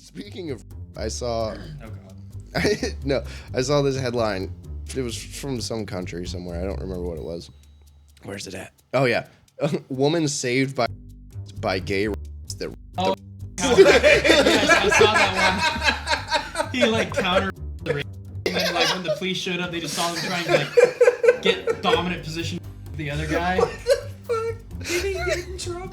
Speaking of, I saw. Oh God. I saw this headline. It was from some country somewhere. I don't remember what it was. Where's it at? Oh yeah, woman saved by gay. That Oh. Yes, I saw that one. He like counter the rape, and then like when the police showed up, they just saw him trying to like get dominant position with the other guy. What the fuck? Did he get in trouble?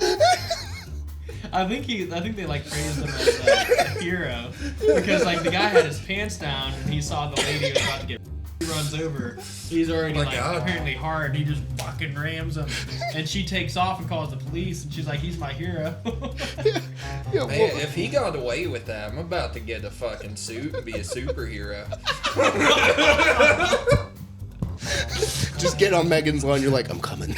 I think they like praised him as a hero because like the guy had his pants down and he saw the lady was about to get. He runs over. He's already apparently hard. He just fucking rams him, and she takes off and calls the police. And she's like, "He's my hero." Man, if he got away with that, I'm about to get a fucking suit and be a superhero. Just get on Megan's lawn. You're like, I'm coming.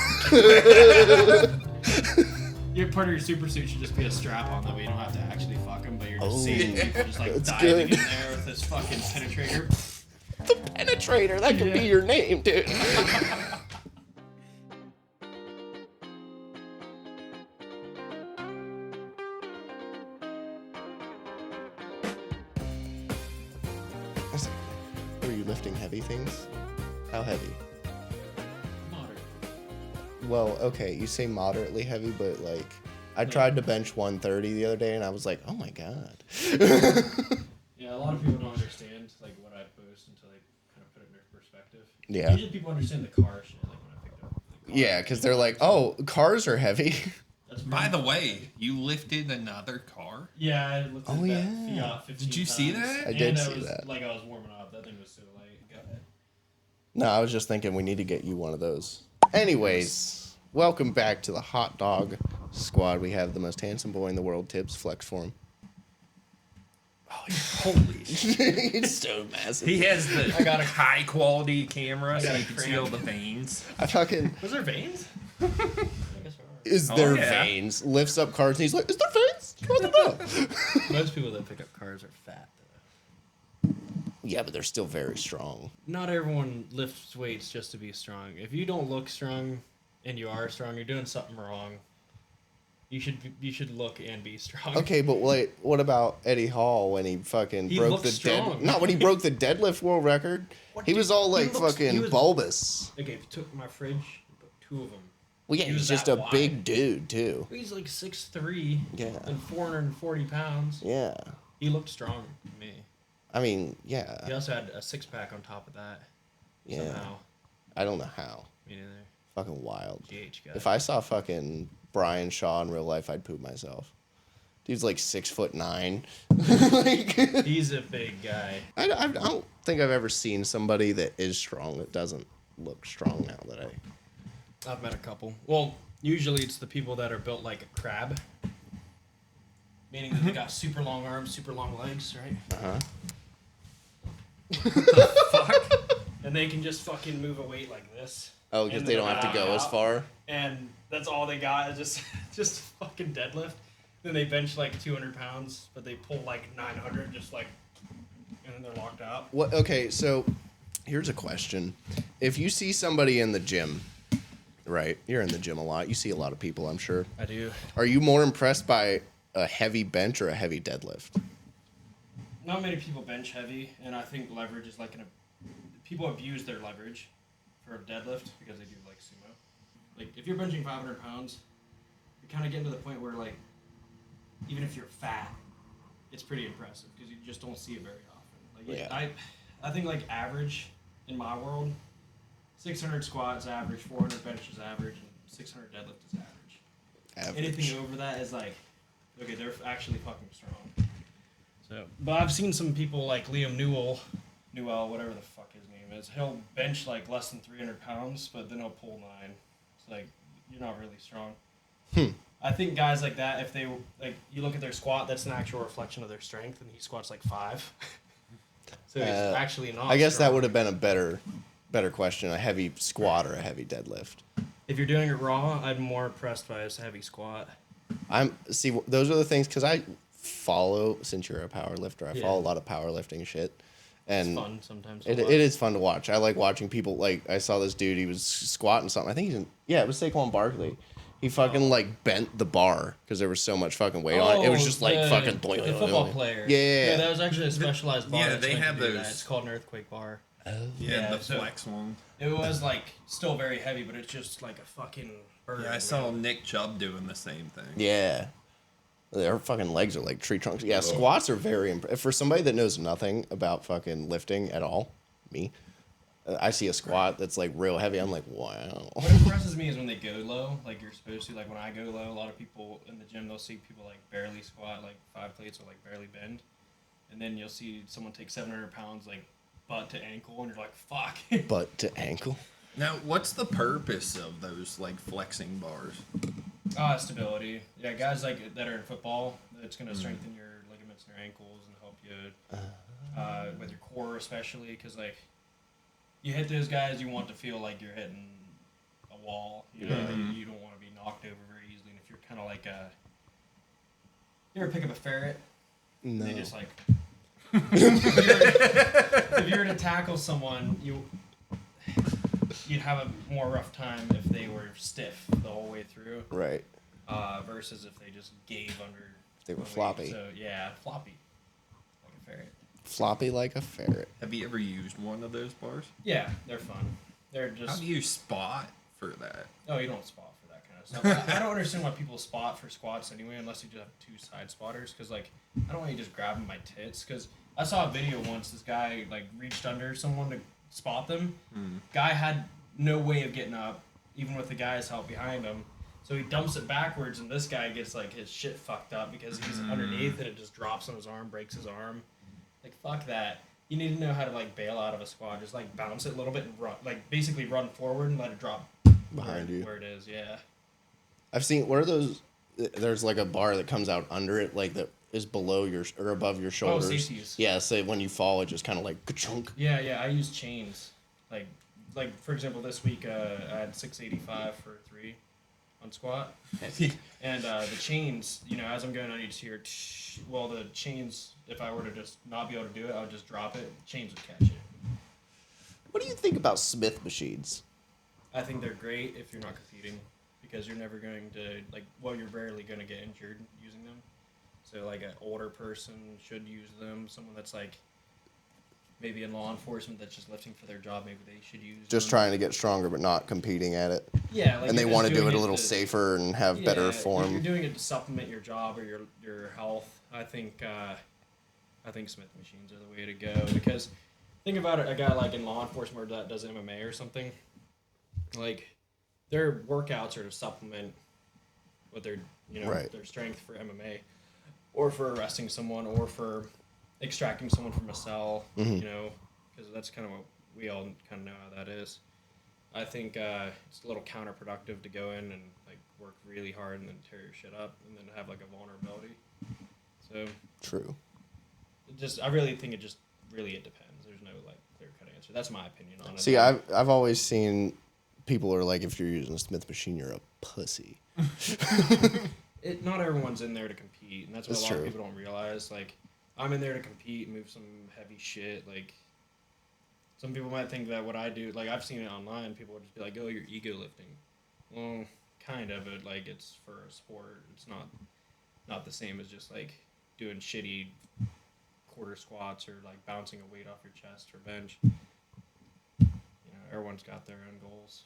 Your part of your super suit should just be a strap on, that way you don't have to actually fuck him, but you're just seeing people just like That's diving good. in there with this fucking penetrator. The penetrator. That could be your name, dude. Were you lifting heavy things? How heavy? Moderate. Well, okay, you say moderately heavy, but like, I tried to bench 130 the other day, and I was like, oh my god. Yeah, a lot of people don't understand like what I post until they kind of put it in their perspective. Yeah. Usually people understand the car shit, like when I picked up. The car. Yeah, because they're like, oh, cars are heavy. That's By the way, you lifted another car? Yeah, I looked at Oh, that yeah. Fiat 15 Did you see times, that? I did and see was, that. Like I was warming up. That thing was so light. Go ahead. No, I was just thinking we need to get you one of those. Anyways, welcome back to the Hot Dog Squad. We have the most handsome boy in the world, Tibbs. Flex for him. Holy shit. It's so massive. He has the I got a- high quality camera so got a you can see cramp. all the veins. I fucking Was there veins? I guess there are. is Oh, there yeah. veins? Lifts up cars and he's like, is there veins? What the hell? Most people that pick up cars are fat, though. Yeah, but they're still very strong. Not everyone lifts weights just to be strong. If you don't look strong and you are strong, you're doing something wrong. You should look and be strong. Okay, but wait, what about Eddie Hall when he fucking He broke looked the strong. not when he broke the deadlift world record? He was all like he fucking was- bulbous. Okay, if you took my fridge and put two of them. Well, yeah, he he's was just that a wide. big dude too. He's like 6'3", Yeah. and 440 pounds. Yeah. He looked strong to me. I mean, yeah. He also had a six-pack on top of that. Yeah. Somehow. I don't know how. Me neither. Fucking wild. GH guy. If I saw fucking Brian Shaw in real life, I'd poop myself. Dude's like 6'9". Like, He's a big guy. I don't think I've ever seen somebody that is strong that doesn't look strong now that I. I've met a couple. Well, usually it's the people that are built like a crab. Meaning that they got super long arms, super long legs, right? Uh-huh. And they can just fucking move a weight like this. Oh, because And they then don't have to out, go as out. far? And that's all they got is just fucking deadlift. Then they bench like 200 pounds, but they pull like 900 just like, and then they're locked out. What? Okay, so here's a question. If you see somebody in the gym, right? You're in the gym a lot. You see a lot of people, I'm sure. I do. Are you more impressed by a heavy bench or a heavy deadlift? Not many people bench heavy, and I think leverage is like people abuse their leverage for a deadlift because they do like sumo. Like if you're benching 500 pounds, you're kind of getting to the point where like even if you're fat, it's pretty impressive because you just don't see it very often. Like Yeah. I think like average in my world, 600 squats average, 400 benches average, and 600 deadlift is average. Average. Anything over that is like, okay, they're actually fucking strong. So, but I've seen some people like Liam Newell, whatever the fuck his name is. He'll bench like less than 300 pounds, but then he'll pull 9. It's like you're not really strong. I think guys like that, if they like, you look at their squat, that's an actual reflection of their strength, and he squats like 5. So he's actually not. I guess strong. that would have been a better question: a heavy squat or a heavy deadlift. If you're doing it raw, I'm more impressed by his heavy squat. Those are the things because I follow, since you're a power lifter, I Yeah. follow a lot of powerlifting shit. And It's fun sometimes. to it watch. is fun to watch. I like watching people. Like I saw this dude, he was squatting something. I think it was Saquon Barkley. He fucking like bent the bar because there was so much fucking weight on it. It was just like fucking. The football player. Yeah. That was actually a specialized bar. Yeah, that's they meant to have do those. that. It's called an earthquake bar. Yeah, the so flex one. It was like still very heavy, but it's just like a fucking bird. Yeah, I saw Nick Chubb doing the same thing. Yeah. Their fucking legs are like tree trunks. Yeah, squats are very for somebody that knows nothing about fucking lifting at all. Me, I see a squat that's like real heavy. I'm like, wow. What impresses me is when they go low, like you're supposed to. Like when I go low, a lot of people in the gym, they'll see people like barely squat, like 5 plates or like barely bend, and then you'll see someone take 700 pounds like butt to ankle, and you're like, fuck. Butt to ankle. Now, what's the purpose of those like flexing bars? Stability. Yeah, guys like that are in football, it's gonna strengthen your ligaments in your ankles and help you with your core, especially because like you hit those guys, you want to feel like you're hitting a wall. You know, you don't want to be knocked over very easily. And if you're kind of like you ever pick up a ferret? No. They just like. if you were to tackle someone, you'd have a more rough time if they were stiff the whole way through. Right. Versus if they just gave under. They were the weight. floppy. So yeah, floppy, like a ferret. Floppy like a ferret. Have you ever used one of those bars? Yeah, they're fun. They're just. How do you spot for that? Oh, you don't spot for that kind of stuff. I don't understand why people spot for squats anyway, unless you just have 2 side spotters. Because like, I don't want you just grabbing my tits. Because I saw a video once. This guy like reached under someone to spot them. Guy had no way of getting up, even with the guy's help behind him. So he dumps it backwards, and this guy gets like his shit fucked up because he's underneath, and it just drops on his arm, breaks his arm. Like fuck that. You need to know how to like bail out of a squat. Just like bounce it a little bit and run, like basically run forward and let it drop Behind you. where it is. Yeah. I've seen. What are those? There's like a bar that comes out under it, like that is below your or above your shoulders. safeties. Yeah, so when you fall, it just kind of like ka-chunk. Yeah. I use chains. Like for example, this week I had 685 for 3 on squat, and the chains. You know, as I'm going on each tier, well, the chains. If I were to just not be able to do it, I would just drop it. Chains would catch it. What do you think about Smith machines? I think they're great if you're not competing, because you're never going to you're rarely going to get injured using them. So like an older person should use them. Someone that's like maybe in law enforcement that's just lifting for their job, maybe they should use Just them. trying to get stronger, but not competing at it. Yeah, like and they you're want to just do it a doing little to- safer and have better form. You're doing it to supplement your job or your health. I think Smith machines are the way to go, because think about it. A guy like in law enforcement that does MMA or something, like their workouts are to supplement what their their strength for MMA, or for arresting someone, or for extracting someone from a cell. You know, because that's kind of what we all kind of know how that is. I think it's a little counterproductive to go in and like work really hard and then tear your shit up and then have like a vulnerability. So True. I really think it depends. There's no like clear cut answer. That's my opinion on it. See, I've always seen people are like, if you're using a Smith machine, you're a pussy. Not everyone's in there to compete, and that's what That's a lot true. of people don't realize. Like, I'm in there to compete, move some heavy shit. Like, some people might think that what I do, like I've seen it online, people would just be like, "Oh, you're ego lifting." Well, kind of, but like it's for a sport. It's not the same as just like doing shitty quarter squats or like bouncing a weight off your chest or bench. You know, everyone's got their own goals.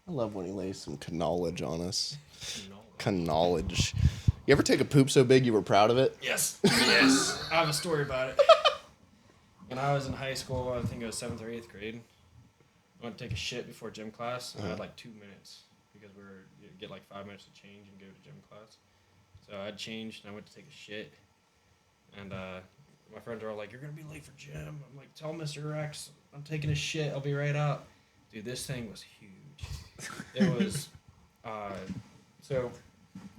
I love when he lays some knowledge on us. You know. Knowledge. You ever take a poop so big you were proud of it? Yes. Yes. I have a story about it. When I was in high school, I think it was 7th or 8th grade, I went to take a shit before gym class, and I had like 2 minutes, because you get like 5 minutes to change and go to gym class. So I had changed, and I went to take a shit, and my friends are all like, "You're going to be late for gym." I'm like, "Tell Mr. Rex I'm taking a shit. I'll be right up." Dude, this thing was huge. It was, so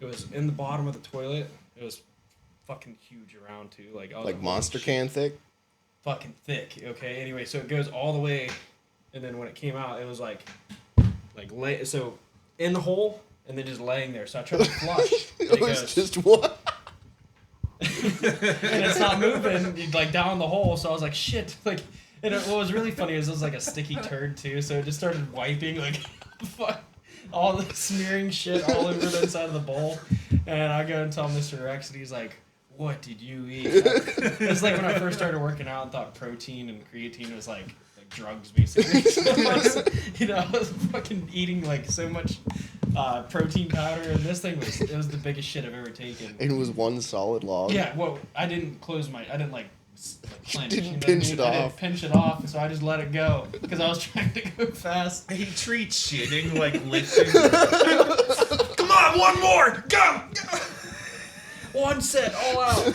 it was in the bottom of the toilet. It was fucking huge around too. Like Monster can thick? Fucking thick. Okay. Anyway, so it goes all the way, and then when it came out, it was so in the hole and then just laying there. So I tried to flush. It was just what? And it's not moving, like down the hole. So I was like, shit. Like, and what was really funny is it was like a sticky turd too. So it just started wiping. Like, fuck. all the smearing shit all over the inside of the bowl. And I go and tell Mr. Rex, and he's like, "What did you eat?" It's like when I first started working out and thought protein and creatine was like drugs, basically. So I was fucking eating like so much protein powder, and this thing was the biggest shit I've ever taken. And it was one solid log. Yeah, well, I didn't clench. Pinch it off. I didn't pinch it off, so I just let it go because I was trying to go fast. He treats shitting like lifting. Come on, one more, go! One set, all out.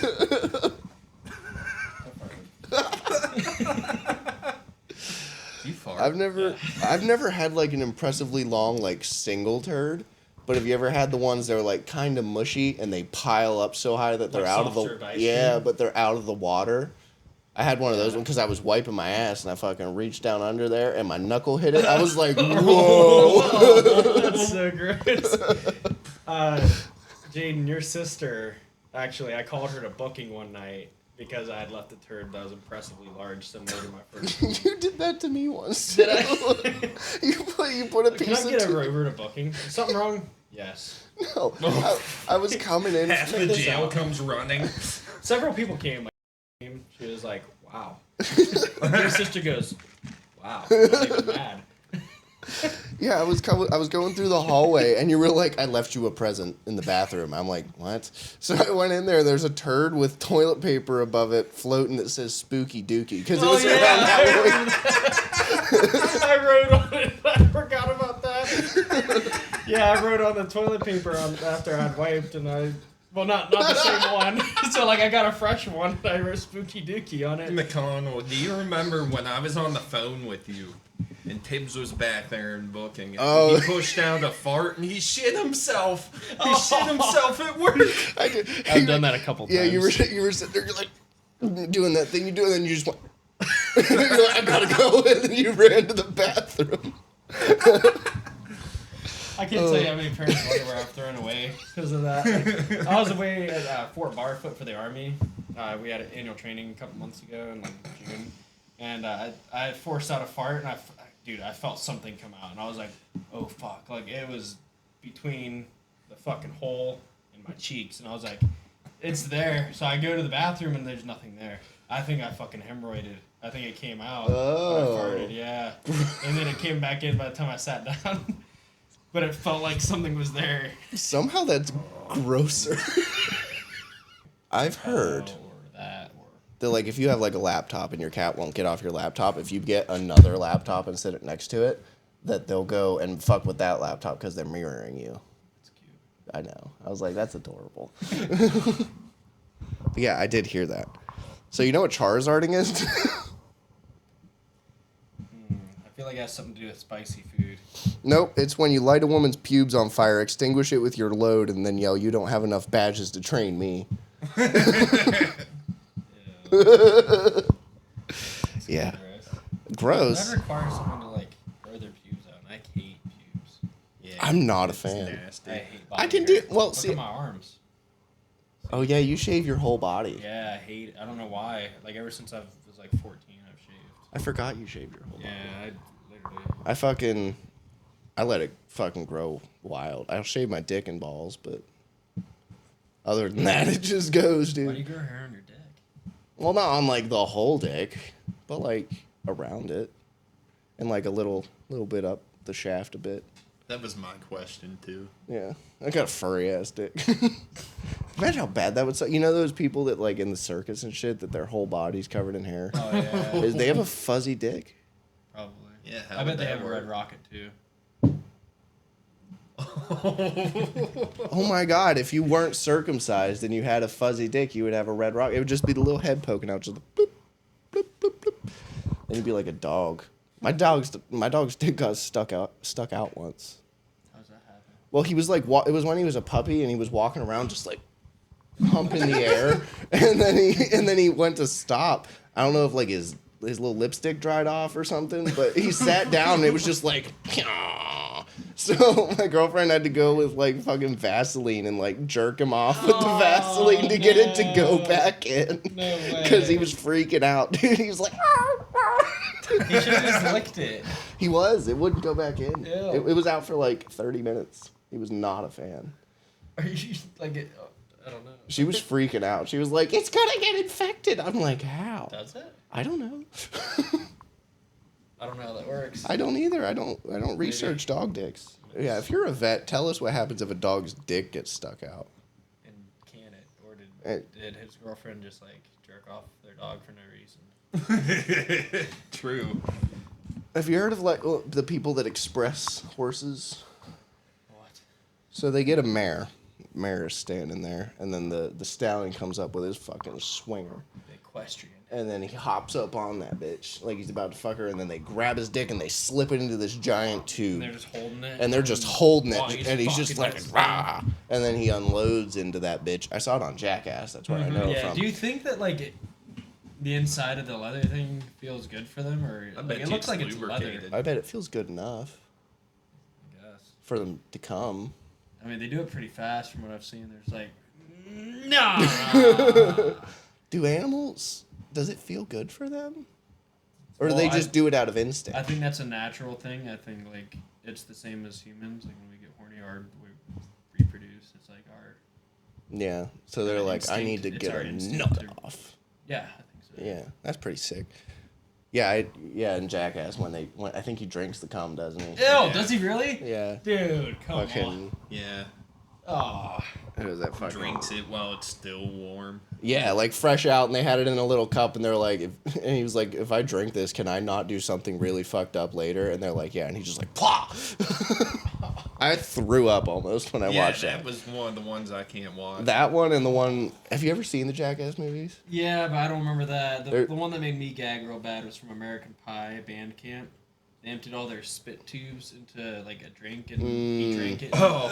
You fart. I've never had like an impressively long like single turd, but have you ever had the ones that are like kind of mushy and they pile up so high that they're Like out of soft serve the ice but they're out of the water? I had one of those because I was wiping my ass and I fucking reached down under there and my knuckle hit it. I was like, whoa. That's so gross. Jaden, your sister, actually, I called her to booking one night because I had left a turd that was impressively large, similar to my first. You did that to me once. Did I? you put a piece Can I of get a rover to booking? Is something wrong? Yes. No, I was coming in. Half the jail comes running. Several people came. She was like, "Wow." Your sister goes, "Wow." I'm not even mad. Yeah, I was going through the hallway, and you were like, "I left you a present in the bathroom." I'm like, "What?" So I went in there. There's a turd with toilet paper above it floating that says "Spooky Dookie" because it was around Halloween. I wrote on it. I forgot about that. Yeah, I wrote on the toilet paper after I'd wiped, and well, not the same one. So, like, I got a fresh one. I wrote Spooky Dookie on it. McConnell, do you remember when I was on the phone with you and Tibbs was back there and booking? And he pushed out a fart and he shit himself. He shit himself at work. I've done that a couple times. Yeah, you were sitting there, you're like doing that thing you do, and then you just went. You're like, I gotta go, and then you ran to the bathroom. I can't tell you how many pairs of underwear I've thrown away because of that. Like, I was away at Fort Barfoot for the Army. We had an annual training a couple months ago in like June, and I forced out a fart, and I felt something come out, and I was like, oh fuck, like it was between the fucking hole in my cheeks, and I was like, it's there. So I go to the bathroom, and there's nothing there. I think I fucking hemorrhoided. I think it came out. Oh. When I farted, yeah, and then it came back in by the time I sat down. But it felt like something was there. Somehow that's grosser. I've heard that like if you have like a laptop and your cat won't get off your laptop, if you get another laptop and sit it next to it, that they'll go and fuck with that laptop because they're mirroring you. That's cute. I know. I was like, that's adorable. Yeah, I did hear that. So you know what Charizarding is? I feel like it has something to do with spicy food. Nope, it's when you light a woman's pubes on fire, extinguish it with your load, and then yell, "You don't have enough badges to train me." Yeah. That Gross. requires someone to like grow their pubes out, and I hate pubes. Yeah, I'm not a it's fan. nasty. I hate body I can hair. do well. Look See, at my arms. oh yeah, you shave your whole body. Yeah, I hate it. I don't know why. Like ever since I was like 14, I've shaved. I forgot you shaved your whole body. Yeah, I literally. I let it fucking grow wild. I'll shave my dick and balls, but other than that, it just goes, dude. Why do you grow hair on your dick? Well, not on like the whole dick, but like around it, and like a little bit up the shaft a bit. That was my question too. Yeah, I got a furry ass dick. Imagine how bad that would suck. You know those people that like in the circus and shit that their whole body's covered in hair? Oh yeah. They have a fuzzy dick. Probably. Yeah, I bet they have a red rocket too. Oh my god, if you weren't circumcised and you had a fuzzy dick, you would have a red rock. It would just be the little head poking out, just bloop, bloop, bloop, bloop. Then you'd be like a dog. My dog's dick got stuck out once. How's that happen? Well, he was like, it was when he was a puppy and he was walking around just like humping the air, and then he went to stop. I don't know if like his little lipstick dried off or something, but he sat down and it was just like, So my girlfriend had to go with like fucking Vaseline and like jerk him off with the Vaseline to get it to go back in. No way. Because he was freaking out, dude. He was like, He should have just licked it. He was. It wouldn't go back in. Ew. It was out for like 30 minutes. He was not a fan. Are you like it? I don't know. She was freaking out. She was like, "It's gonna get infected." I'm like, "How?" Does it? I don't know. I don't know how that works. I don't either. I don't research dog dicks. Yeah, if you're a vet, tell us what happens if a dog's dick gets stuck out. And can it, or And- did his girlfriend just like jerk off their dog for no reason? True. Have you heard of like the people that express horses? What? So they get a mare. Mare is standing there, and then the stallion comes up with his fucking swinger. The equestrian. And then he hops up on that bitch like he's about to fuck her, and then they grab his dick and they slip it into this giant tube. And they're just holding it. And they're just holding it, Oh, he's and he's just fucking like, that rah! And then he unloads into that bitch. I saw it on Jackass. That's where I know it Yeah. from. Do you think that like the inside of the leather thing feels good for them, or I like, bet it looks like it's leather? lubricated. I bet it feels good enough I guess. for them to come. I mean, they do it pretty fast from what I've seen. There's like, no. Do animals? Does it feel good for them, or do Well, they just do it out of instinct? I think that's a natural thing. I think like it's the same as humans. Like when we get horny or we reproduce, it's like our Yeah. So they're Our like, I need to instinct. It's get our a instinct. nut off. yeah. I think so. Yeah, that's pretty sick. Yeah, in Jackass when I think he drinks the cum, doesn't he? Ew, Yeah. does he really? Yeah. Dude, come on. Fucking. Yeah. Oh. Who was that fucking? Drinks it while it's still warm. Yeah, like fresh out, and they had it in a little cup, and they're like, and he was like, if I drink this, can I not do something really fucked up later? And they're like, yeah, and he's just like, plah! I threw up almost when I watched that. That was one of the ones I can't watch. That one and the one. Have you ever seen the Jackass movies? Yeah, but I don't remember that. They're- The one that made me gag real bad was from American Pie band camp. They emptied all their spit tubes into like a drink, and he drank it. Oh.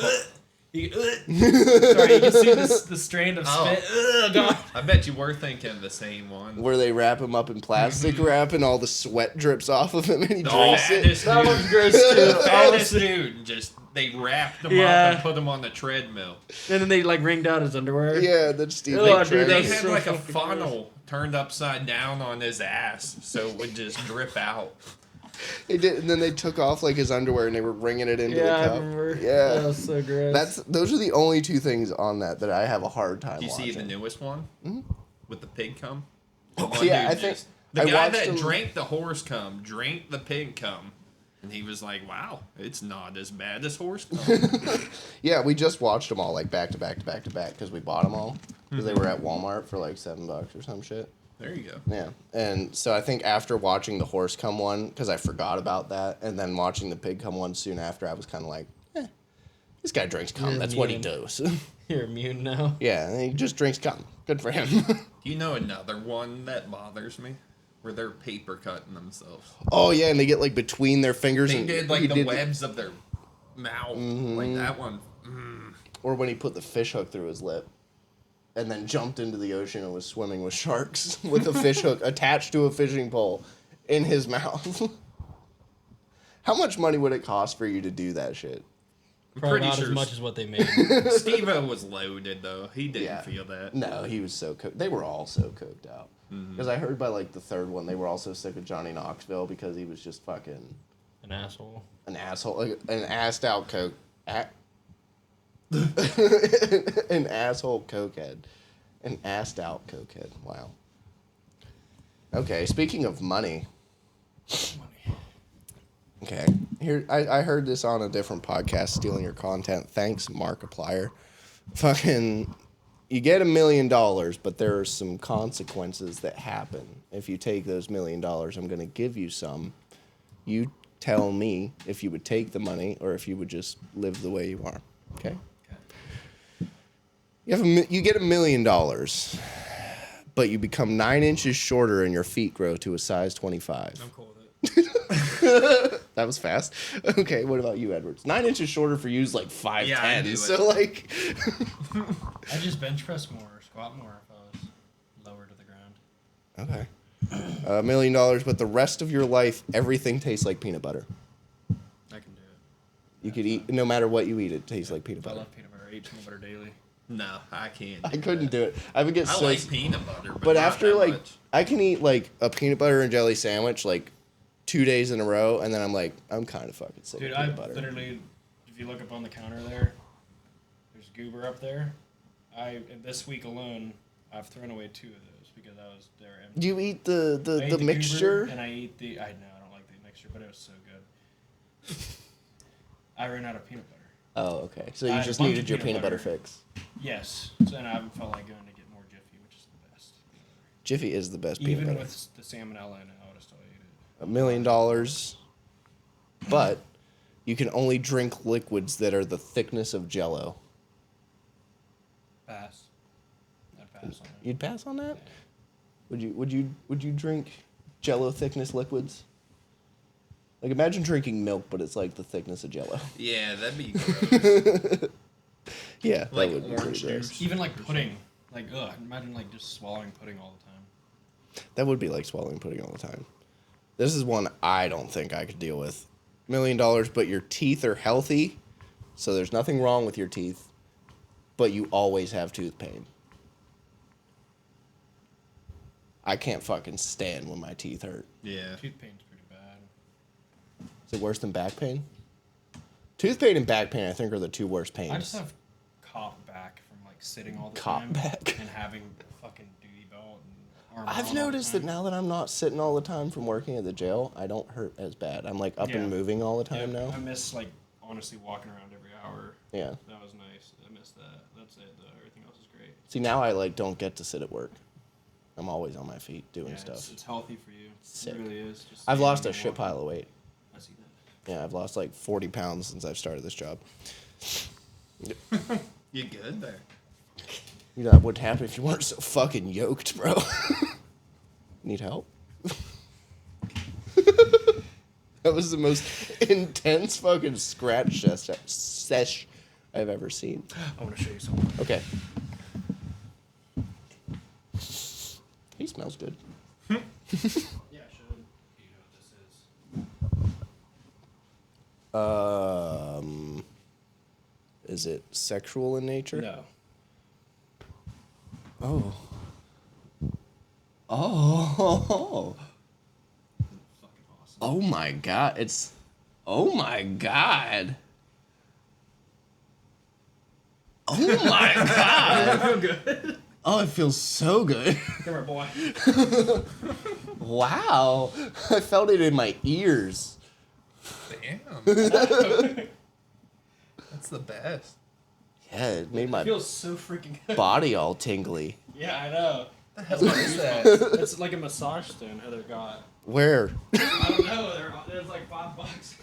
Sorry, you can see the strand of Oh. spit. Ugh, God. I bet you were thinking of the same one. Where they wrap him up in plastic wrap, and all the sweat drips off of him, and he The drinks it. fattest That dude. one's gross too. The Oh, fattest dude. Just they wrapped him Yeah. up and put him on the treadmill. And then they like wringed out his underwear. Yeah, then Steve. Oh, McTravis. dude, They that's had so like a fucking funnel turned upside down on his ass, so it would just drip out. They did, and then they took off like his underwear, and they were wringing it into the Yeah, I cup. remember. Yeah, That was so gross. those are the only two things on that I have a hard time Do you watching. see the newest one with the pig cum? The Oh, yeah, dude I think- the I guy watched that him- drank the horse cum drank the pig cum, and he was like, "Wow, it's not as bad as horse cum." Yeah, we just watched them all like back to back to back to back because we bought them all because they were at Walmart for like $7 or some shit. There you go. Yeah, and so I think after watching the horse cum one, because I forgot about that, and then watching the pig cum one soon after, I was kind of like, this guy drinks cum. You're That's what he immune. does. You're immune now. Yeah, and he just drinks cum. Good for him. Do you know another one that bothers me? Where they're paper cutting themselves. Oh yeah, and they get like between their fingers. They and did he like the did- webs of their mouth. Like that one. Or when he put the fish hook through his lip, and then jumped into the ocean and was swimming with sharks with a fish hook attached to a fishing pole in his mouth. How much money would it cost for you to do that shit? I'm Probably pretty not sure as much as what they made. Steve-O was loaded though. He didn't Yeah. feel that. No, he was so cooked. They were all so coked out. Because I heard by like the third one, they were also sick of Johnny Knoxville because he was just fucking An asshole. an asshole, like, an assed out coke, an asshole cokehead, an assed out cokehead. Wow. Okay, speaking of money. Okay, here I heard this on a different podcast, Stealing Your Content. Thanks, Markiplier. Fucking, you get $1 million, but there are some consequences that happen. If you take those $1 million, I'm going to give you some. You tell me if you would take the money or if you would just live the way you are. Okay. You get $1 million, but you become 9 inches shorter and your feet grow to a size 25. I'm cool with it. That was fast. Okay, what about you, Edwards? 9 inches shorter for you is like 5'10". Yeah, I knew it. So like, I just bench press more or squat more if I was lower to the ground. okay, $1 million, but the rest of your life, everything tastes like peanut butter. I can do it. You could eat, no matter what you eat, it tastes like peanut If I butter. love peanut butter, I eat peanut butter daily. No, I can't. I couldn't do it. I would get I so. like peanut butter, But not after that like, much. I can eat like a peanut butter and jelly sandwich like 2 days in a row, and then I'm like, I'm kind of fucking sick Dude, of I peanut butter. literally, if you look up on the counter there, there's Goober up there. This week alone, I've thrown away 2 of those because they're empty. Do you eat I the ate Goober, mixture? and I eat the. I don't like the mixture, but it was so good. I ran out of peanut butter. Oh, okay. So I you had just a bunch needed of your peanut peanut butter butter. fix. Yes, so, and I felt like going to get more Jiffy, which is the best. Jiffy is the best peanut Even butter. with the salmonella in it, I would have still ate it. $1 million, but you can only drink liquids that are the thickness of Jello. Pass. I'd pass on it. You'd pass on that? Yeah. Would you drink Jello thickness liquids? Like imagine drinking milk, but it's like the thickness of Jello. Yeah, that'd be gross. Yeah, Like that would be orange pretty gross. juice. Even like pudding. Like, ugh, imagine like just swallowing pudding all the time. That would be like swallowing pudding all the time. This is one I don't think I could deal with. $1 million, but your teeth are healthy, so there's nothing wrong with your teeth, but you always have tooth pain. I can't fucking stand when my teeth hurt. Yeah. Tooth pain's pretty bad. Is it worse than back pain? Tooth pain and back pain, I think, are the 2 worst pains. I just have cop back from like sitting all the Cop time back. and having a fucking duty belt and armor I've on all the noticed that time. now that I'm not sitting all the time from working at the jail, I don't hurt as bad. I'm like up Yeah. and moving all the time Yeah, now. I miss like honestly walking around every hour. Yeah. That was nice. I miss that. That's it though. Everything else is great. See, now I like don't get to sit at work. I'm always on my feet doing Yeah, stuff. it's healthy for you. Sick. It really is. Just I've standing lost a and shit walking. pile of weight. I see that. Yeah, I've lost like 40 pounds since I've started this job. You good there? You know, that wouldn't happen if you weren't so fucking yoked, bro. Need help? That was the most intense fucking scratch sesh I've ever seen. I want to show you something. Okay. He smells good. Yeah, I should. Do you know what this is? Is it sexual in nature? No. Oh. Oh. Fucking awesome. Oh my god. It's. Oh my god. Oh my god. I feel good. Oh, it feels so good. Come here, boy. Wow. I felt it in my ears. Damn. That's the best. Yeah, it made It my feels so freaking good. body all tingly. Yeah, I know. What is that? It's like a massage stone Heather got. Where? I don't know. There's like $5.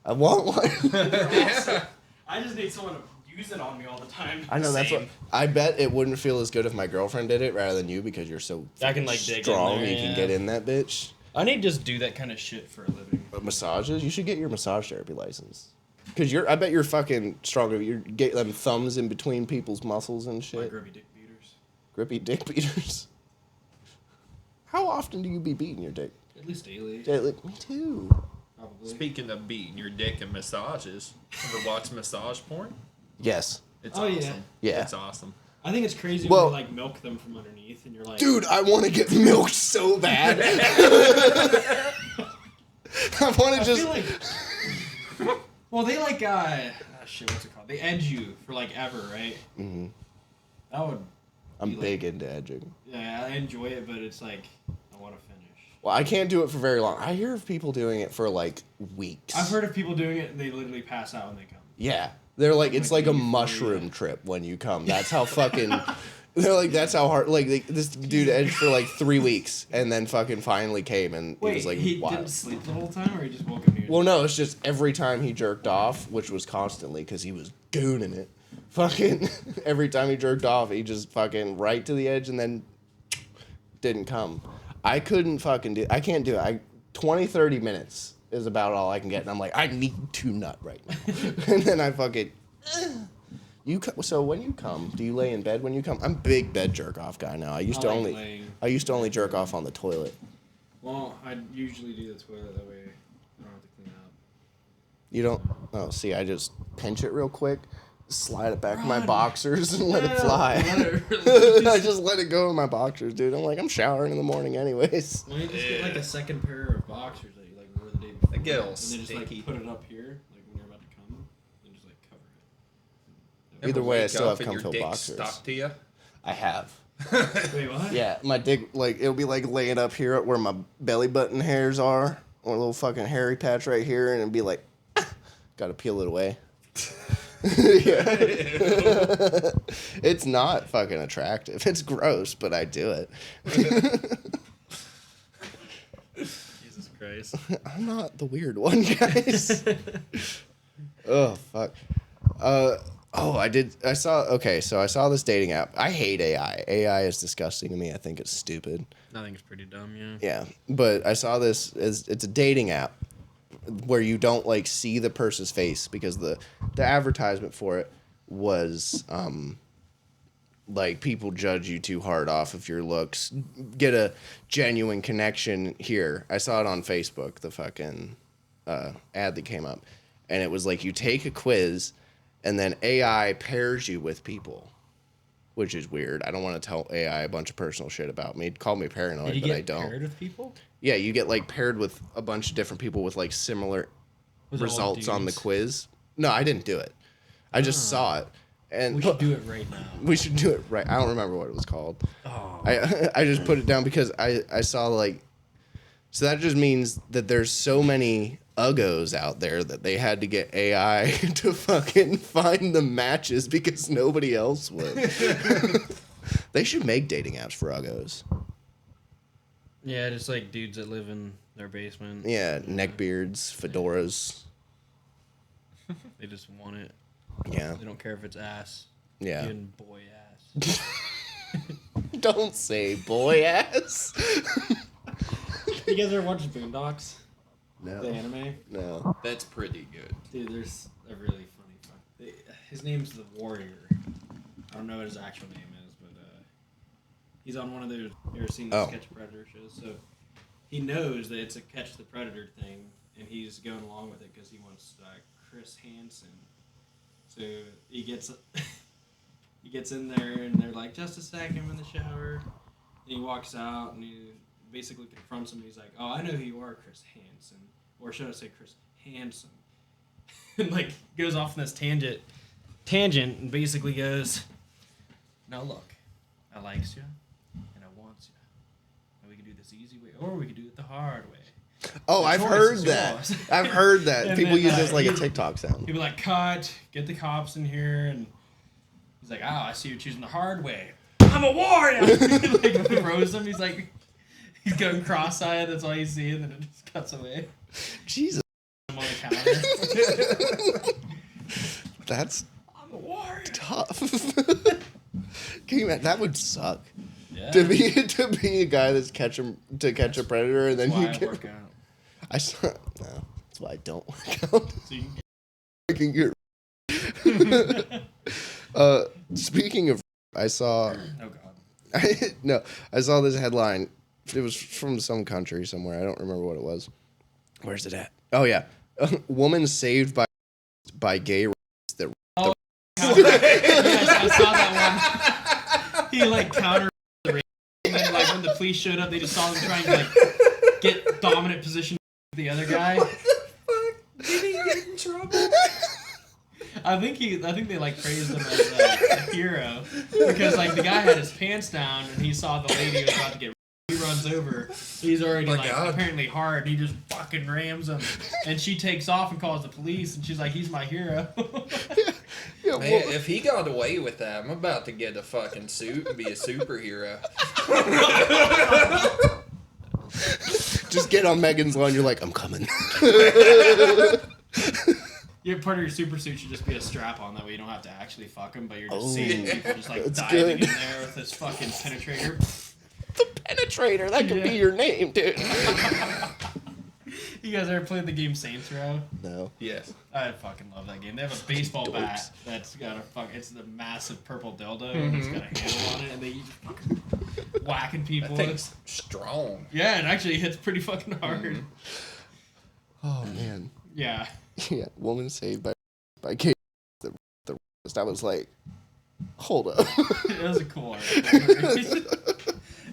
I want one. They're awesome. I just need someone to use it on me all the time. I know that's what. Same. I bet it wouldn't feel as good if my girlfriend did it rather than you because you're so I can, like, dig in strong. there, You can yeah. get in that bitch. I need to just do that kind of shit for a living. But massages, you should get your massage therapy license. Cause I bet you're fucking stronger. You get them thumbs in between people's muscles and My shit. grubby dick beaters. Grippy dick beaters. How often do you be beating your dick? At least daily. Me too. Probably. Speaking of beating your dick and massages, ever watch massage porn? Yes. It's Oh, yeah. awesome. Yeah. It's awesome. I think it's crazy Well- when you like milk them from underneath and you're like, Dude, I want to get milked so bad. I want to I just. feel like. Well, they like shit. What's it called? They edge you for like ever, right? Mhm. That would. I'm be, like- big into edging. Yeah, I enjoy it, but it's like I want to finish. Well, I can't do it for very long. I hear of people doing it for like weeks. I've heard of people doing it and they literally pass out when they come. Yeah, they're like it's Like like a euphoria. mushroom trip when you come. That's how fucking. They're like that's how hard. Like this dude edged for like 3 weeks and then fucking finally came and Wait, he was like, he wow. didn't sleep the whole time, or he just woke up? And Well, no, it's just every time he jerked off, which was constantly because he was gooning it. Fucking every time he jerked off, he just fucking right to the edge and then didn't come. I couldn't fucking do. I can't do it. 20, 30 minutes is about all I can get, and I'm like, I need to nut right now, and then I fucking. So when you come, do you lay in bed when you come? I'm a big bed jerk off guy now. I used to only jerk off on the toilet. Well, I usually do the toilet that way I don't have to clean up. You don't. Oh, see, I just pinch it real quick, slide it back in my boxers, and let it fly. I just let it go in my boxers, dude. I'm like, I'm showering in the morning, anyways. Why don't you just get like a second pair of boxers that you like wore the day before, I get all and then just sticky. like put it up here, like when you're about to come, and just like cover it. Either way, I Wake still up have and your comfort dick boxers. Stuck to you. I have. Wait, what? Yeah, my dick, like, it'll be like laying up here where my belly button hairs are, or a little fucking hairy patch right here, and it'd be like, gotta peel it away. Yeah. It's not fucking attractive. It's gross, but I do it. Jesus Christ. I'm not the weird one, guys. Oh, fuck. I saw this dating app. I hate AI. AI is disgusting to me. I think it's stupid. I think it's pretty dumb, yeah. Yeah, but I saw this it's a dating app where you don't like see the person's face because the advertisement for it was like people judge you too hard off of your looks. Get a genuine connection here. I saw it on Facebook, the fucking ad that came up, and it was like you take a quiz and then AI pairs you with people, which is weird. I don't want to tell AI a bunch of personal shit about me. Call me paranoid, but I don't. Paired with people? Yeah, you get like paired with a bunch of different people with like similar Was it all results on the dudes? quiz. No, I didn't do it. I just saw it, and We should do it right now. we should do it right. I don't remember what it was called. Oh. I just put it down because I saw like, so that just means that there's so many uggos out there that they had to get AI to fucking find the matches because nobody else would. They should make dating apps for uggos. Yeah, just like dudes that live in their basement. Yeah, neckbeards, fedoras. They just want it. Yeah, They don't care if it's ass. yeah. Even boy ass. Don't say boy ass. You guys ever watch Boondocks? The No, anime? no. That's pretty good. Dude, there's a really funny his name's the Warrior. I don't know what his actual name is, but he's on one of those. You ever seen the Catch a Predator shows? So he knows that it's a Catch the Predator thing, and he's going along with it because he wants Chris Hansen. So he gets he gets in there, and they're like, "Just a second, I'm in the shower." And he walks out, and he basically confronts him. He's like, "Oh, I know who you are, Chris Hansen, or should I say Chris Hansen?" And like goes off on this tangent, and basically goes, "Now look, I likes you, and I wants you, and we can do this easy way, or we can do it the hard way." Oh, The I've choice heard is that. yours. I've heard that. And People then, use this like a he- TikTok sound. He'd be like, "Cut, get the cops in here," and he's like, "Oh, I see you're choosing the hard way. I'm a warrior." Like throws him. He's like, he's going cross-eyed. That's all you see, and then it just cuts away. Jesus, I'm on the counter. that's I'm a warrior. tough. Can you imagine? That would suck. Yeah. To be a guy that's catch a predator and then Why you I get. work out. I saw. No, that's why I don't work out. So you I can get. Speaking of, I saw. oh god. I saw this headline. It was from some country somewhere. I don't remember what it was. Where's it at? Oh yeah, woman saved by gay rapists that. Yes, I saw that one. He like counter the rape, and then like when the police showed up, they just saw him trying to like get dominant position with the other guy. Did he get in trouble? I think they like praised him as a hero because like the guy had his pants down and he saw the lady was about to get. He runs over. He's already My like God. apparently hard. He just fucking rams him, and she takes off and calls the police. And she's like, "He's my hero." Yeah, Man, if he got away with that, I'm about to get a fucking suit and be a superhero. just get on Megan's lawn. You're like, I'm coming. Your part of your super suit should just be a strap on. That way you don't have to actually fuck him, but you're just Oh, seeing people just like that's diving good. in there with this fucking penetrator. The Penetrator. That could be Yeah. your name, dude. You guys ever played the game Saints Row? No. Yes. I fucking love that game. They have a baseball bat that's got a it's the massive purple dildo and it's got a handle on it, and they just fucking whacking people. That thing's strong. Yeah, it actually hits pretty fucking hard. Oh man. Yeah. Yeah, woman saved by Kate. The rest. I was like, hold up. It was a cool art.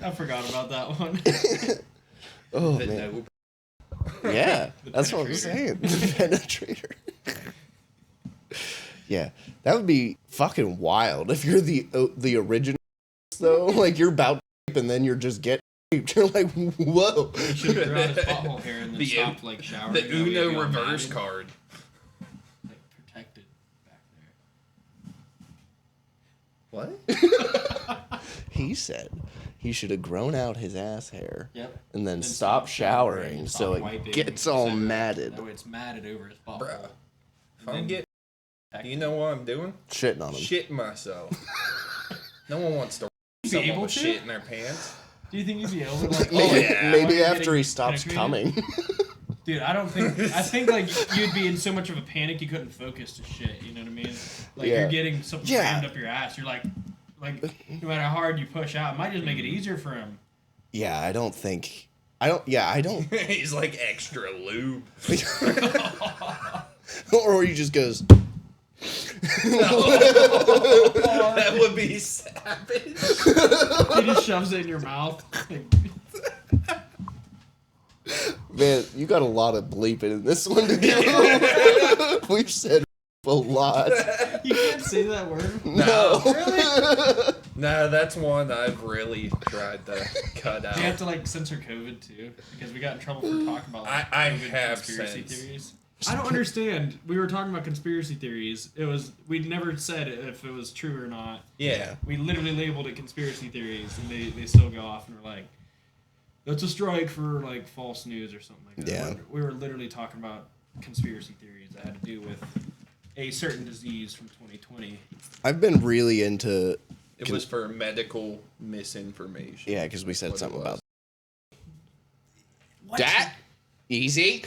I forgot about that one. Oh The man. nope. Yeah, The that's what I'm saying. penetrator. The penetrator. Yeah, that would be fucking wild if you're the original though. Like you're about to rape and then you're just getting raped. You're like, whoa. You should have grown his butthole hair and then The stopped like showering. The That way you'd be Uno all reverse matted, card. like protected back there. What? He said he should have grown out his ass hair. Yep. And then Then stop showering so stop it wiping, gets all etc. matted. That way it's matted over his butthole. Bruh. If I'm then getting, protected. you know what I'm doing? Shitting on him. Shitting myself. No one wants to be someone able with to? shit in their pants. Do you think you'd be able to like? Maybe, yeah. maybe While after you're he stops penetrated? coming. Dude, I don't think. I think like you'd be in so much of a panic you couldn't focus to shit. You know what I mean? Like Yeah. you're getting something Yeah. jammed up your ass. You're like no matter how hard you push out, it might just make it easier for him. Yeah, I don't. He's like extra lube. Or he just goes, That would be savage. He just shoves it in your mouth. man, you got a lot of bleeping in this one to do. We've said a lot. You can't say that word. No. Really? No, that's one I've really tried to cut out. You have to like censor COVID too, because we got in trouble for talking about like, I COVID have conspiracy since. theories. I don't understand. We were talking about conspiracy theories. We never said if it was true or not. Yeah. We literally labeled it conspiracy theories, and they still go off and are like, "That's a strike for like false news or something like that." Yeah. We were literally talking about conspiracy theories that had to do with a certain disease from 2020. I've been really into. It was for medical misinformation. Yeah, because we said What it something about What? that. Easy.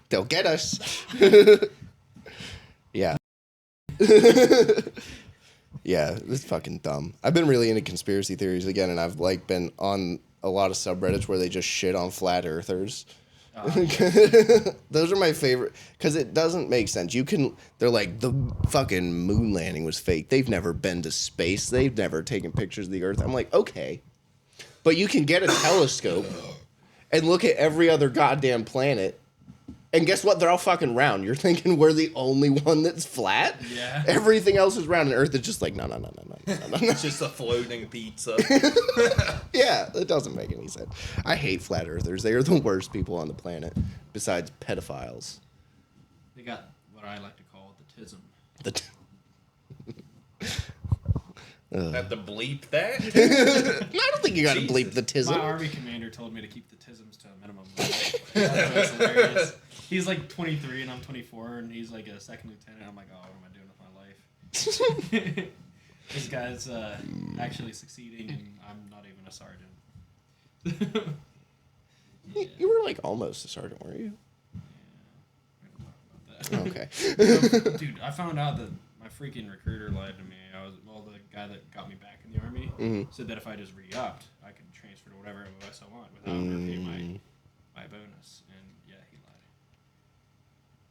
They'll get us. Yeah. Yeah, it's fucking dumb. I've been really into conspiracy theories again, and I've like been on a lot of subreddits where they just shit on flat earthers. Those are my favorite because it doesn't make sense. They're like the fucking moon landing was fake. They've never been to space. They've never taken pictures of the Earth. I'm like, okay, but you can get a telescope and look at every other goddamn planet. And guess what? They're all fucking round. You're thinking we're the only one that's flat? Yeah. Everything else is round, and Earth is just like, no. It's just a floating pizza. Yeah, it doesn't make any sense. I hate flat earthers. They are the worst people on the planet, besides pedophiles. They got what I like to call the tism. Have to bleep that? I don't think you gotta bleep the My tism. army commander told me to keep the tisms to a minimum. That's hilarious. He's like 23 and I'm 24, and he's like a second lieutenant. I'm like, oh, what am I doing with my life? This guy's actually succeeding, and I'm not even a sergeant. You were like almost a sergeant, weren't you? We don't talk about that. Okay. Dude, I found out that my freaking recruiter lied to me. The guy that got me back in the army said that if I just re-upped, I could transfer to whatever MOS I want without having to pay my bonus. And yeah, he lied.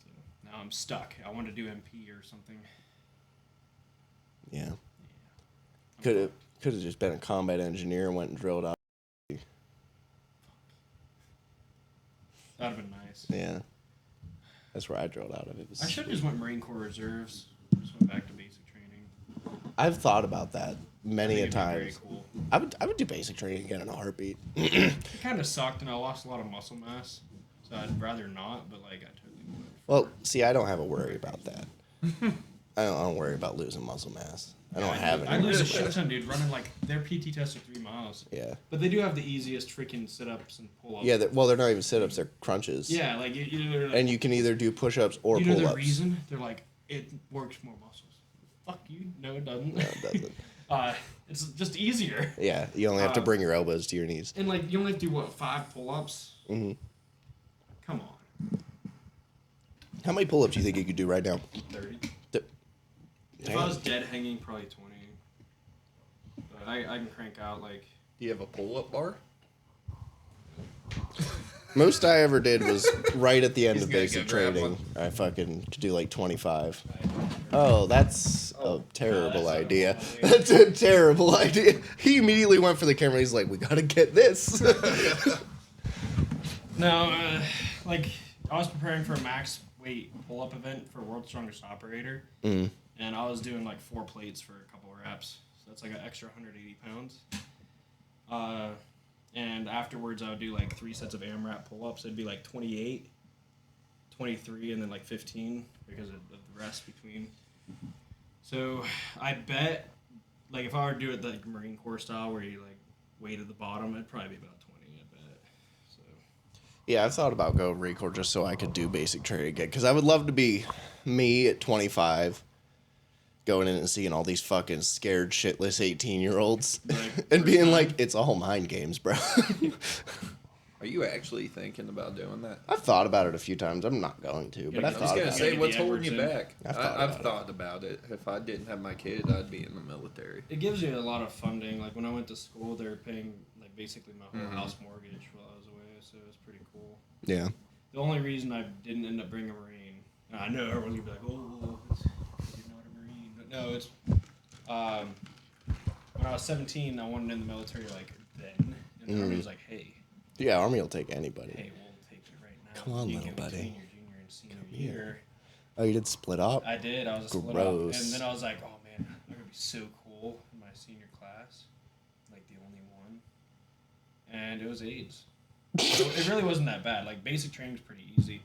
So now I'm stuck. I want to do MP or something. Yeah. Could have just been a combat engineer and went and drilled out. That'd have been nice. Yeah. That's where I drilled out of it. I should have just went Marine Corps Reserves. Just went back to basic training. I've thought about that I many think a it'd be very time. cool. I would do basic training again in a heartbeat. It kind of sucked, and I lost a lot of muscle mass. So I'd rather not, but like I totally would. Well, see, I don't have a worry about that. I don't worry about losing muscle mass. I don't have it. I lose a shit ton, dude. Running like their PT tests are 3 miles. Yeah. But they do have the easiest freaking sit-ups and pull-ups. Yeah. They're not even sit-ups. They're crunches. Yeah, like you And you can either do push-ups or you know pull-ups. the reason? They're like, it works more muscles. Fuck you. No, it doesn't. No, it doesn't. It's just easier. Yeah. You only have to bring your elbows to your knees. And like, you only have to do what, 5 pull-ups? Mm-hmm. Come on. How many pull-ups do you think you could do right now? 30. If Damn. I was dead hanging, probably 20. But I can crank out like. Do you have a pull-up bar? Most I ever did was right at the end He's of gonna basic go grab training. one. I fucking to do like 25. Oh, that's a terrible that's idea. not a That's a terrible idea. He immediately went for the camera. He's like, we gotta get this. No, like I was preparing for a max weight pull-up event for World's Strongest Operator, and I was doing like 4 plates for a couple of reps. So that's like an extra 180 pounds. And afterwards, I would do like 3 sets of AMRAP pull-ups. It'd be like 28, 23, and then like 15 because of the rest between. So I bet, like if I were to do it like Marine Corps style, where you like weight at the bottom, it'd probably be about 20. I bet. So. Yeah, I've thought about going Recor just so I could do basic training again. Because I would love to be me at 25, going in and seeing all these fucking scared, shitless 18-year-olds Right. and being like, it's all mind games, bro. Are you actually thinking about doing that? I've thought about it a few times. I'm not going to, but Yeah, I've I was thought gonna about say, it. what's The holding you Edwards back? I've thought thought about it. If I didn't have my kid, I'd be in the military. It gives you a lot of funding. Like when I went to school, they were paying like basically my whole house mortgage while I was away, so it was pretty cool. Yeah. The only reason I didn't end up bringing a Marine, and I know everyone's gonna be like, "Oh, you're not a Marine," but no, it's when I was 17, I wanted in the military like then, and the Army was like, "Hey, Yeah, Army will take anybody. hey, we'll take you right now. Come on, you little can buddy. between your junior and senior here. year." Oh, you did split up? I did. I was a split up, Gross. and then I was like, "Oh man, I'm gonna be so cool in my senior class, like the only one." And it was AIDS. So it really wasn't that bad. Like basic training's pretty easy.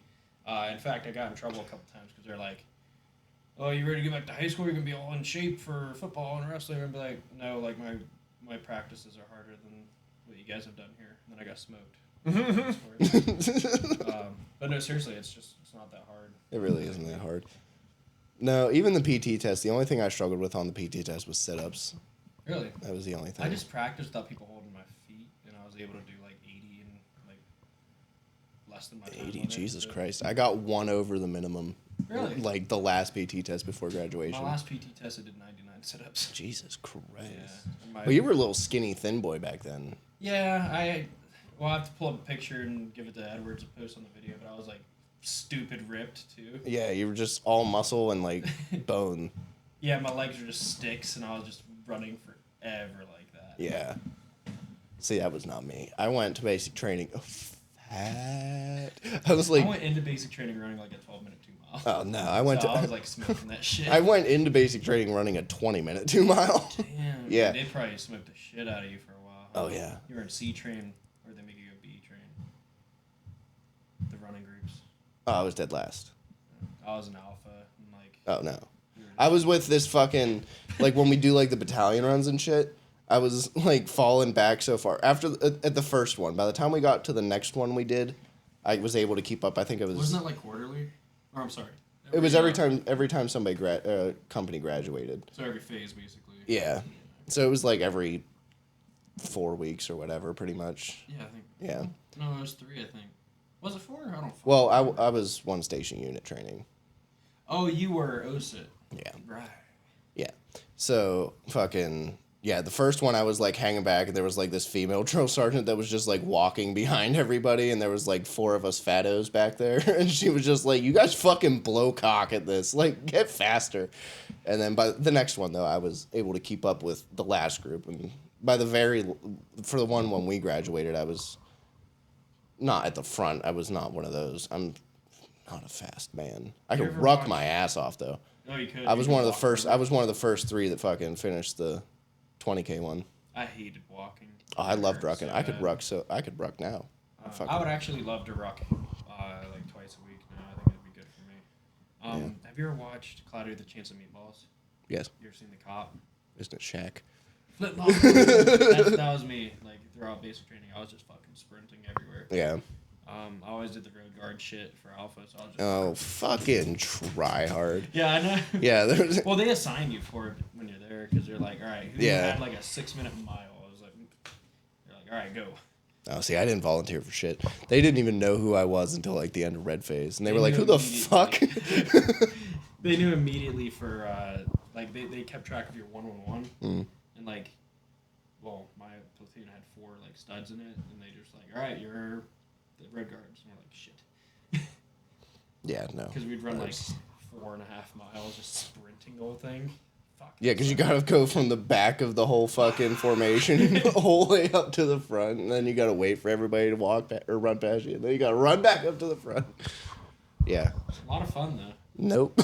In fact, I got in trouble a couple times because they're like, "Oh, you ready to get back to high school? You're gonna be all in shape for football and wrestling." And be like, "No, like my practices are harder than what you guys have done here." And then I got smoked. But no, seriously, it's not that hard. It really isn't that hard. No, even the PT test, the only thing I struggled with on the PT test was sit-ups. Really. That was the only thing. I just practiced without people holding my feet, and I was able to do like 80 in like less than my time 80, limit, Jesus so- Christ. I got 1 over the minimum. Really? Like the last PT test before graduation. My last PT test, I did 99 sit-ups. Jesus Christ. Yeah. Well, you were a little skinny, thin boy back then. Yeah, well, I have to pull up a picture and give it to Edwards to post on the video, but I was like stupid ripped too. Yeah, you were just all muscle and like bone. Yeah, my legs were just sticks, and I was just running forever like that. Yeah. See, that was not me. I went to basic training. Fat. I was like, I went into basic training running like a 12-minute 2 mile. oh no, I went So to. I was like smoking that shit. I went into basic training running a 20-minute 2 mile. Damn. Yeah. They probably smoked the shit out of you for a while. Oh, yeah. You were in C train, or they make you go B train. The running groups. Oh, I was dead last. I was an alpha, and like. Oh no. we were- I was with this fucking, like when we do like the battalion runs and shit, I was like falling back so far. At the first one, by the time we got to the next one we did, I was able to keep up. I think it was. Wasn't that like quarterly? Or I'm sorry. It was every time somebody company graduated. So every phase, basically. Yeah. So it was like every 4 weeks or whatever, pretty much. Yeah, I think. Yeah. No, it was 3, I think. Was it 4? I don't. Well, I was 1 station unit training. Oh, you were OSIT. Yeah. Right. Yeah. So fucking yeah, the first one I was like hanging back and there was like this female drill sergeant that was just like walking behind everybody and there was like 4 of us fattos back there and she was just like, "You guys fucking blow cock at this. Like get faster." And then by the next one though, I was able to keep up with the last group and for the one when we graduated, I was not at the front. I was not one of those. I'm not a fast man. I You could ever ruck watch- my ass off though. Oh, you could. I You was could one of the walk first. over. I was one of the first 3 that fucking finished the 20K one. I hated walking. Oh, I loved So rucking. I could bad. ruck. So I could ruck now. I would actually love to ruck like twice a week now. I think it'd be good for me. Have you ever watched Cloudy with a Chance of Meatballs? Yes, You ever seen The Cop? isn't it Shaq? Flip that was me. Like throughout basic training, I was just fucking sprinting everywhere. Yeah. I always did the road guard shit for Alpha, so I was just. Oh, fucking try hard. Yeah, I know. Yeah, there's. Well, they assign you for it when you're there because they're like, all right, who Yeah. had like a 6-minute mile? I was like, they're like, all right, go. Oh, see, I didn't volunteer for shit. They didn't even know who I was until like the end of Red Phase, and they were like, knew "Who the immediately. fuck?" They knew immediately for like they kept track of your 111 and like, well, my platoon had 4 like studs in it, and they just like, all right, you're the Red Guards. And we're like, shit. Yeah, no. Because we'd run like 4.5 miles just sprinting the whole thing. Fuck. Yeah, because you gotta go from the back of the whole fucking formation all the way up to the front, and then you gotta wait for everybody to walk or run past you, and then you gotta run back up to the front. Yeah. A lot of fun though. Nope.